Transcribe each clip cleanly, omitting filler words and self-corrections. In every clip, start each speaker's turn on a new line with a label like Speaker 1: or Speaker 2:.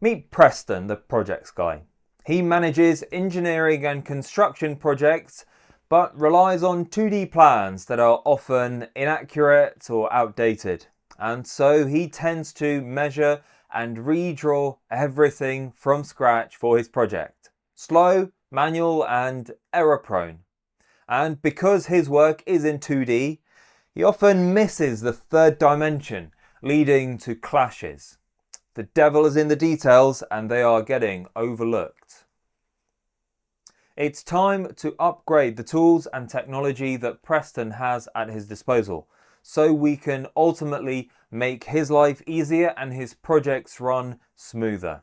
Speaker 1: Meet Preston, the projects guy. He manages engineering and construction projects, but relies on 2D plans that are often inaccurate or outdated. And so he tends to measure and redraw everything from scratch for his project. Slow, manual, and error-prone. And because his work is in 2D, he often misses the third dimension, leading to clashes. The devil is in the details, and they are getting overlooked. It's time to upgrade the tools and technology that Preston has at his disposal, so we can ultimately make his life easier and his projects run smoother.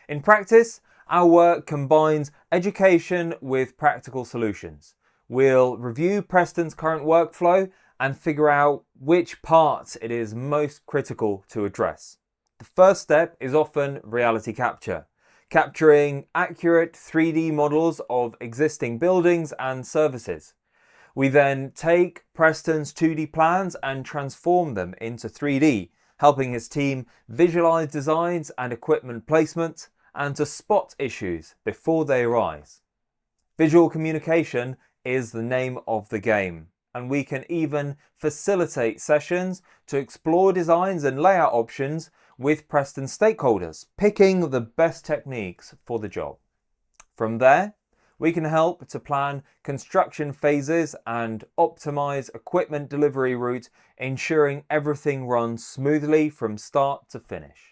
Speaker 1: In practice, our work combines education with practical solutions. We'll review Preston's current workflow and figure out which parts it is most critical to address. The first step is often reality capture, capturing accurate 3D models of existing buildings and services. We then take Preston's 2D plans and transform them into 3D, helping his team visualize designs and equipment placement and to spot issues before they arise. Visual communication is the name of the game, and we can even facilitate sessions to explore designs and layout options with Preston stakeholders, picking the best techniques for the job. From there, we can help to plan construction phases and optimize equipment delivery routes, ensuring everything runs smoothly from start to finish.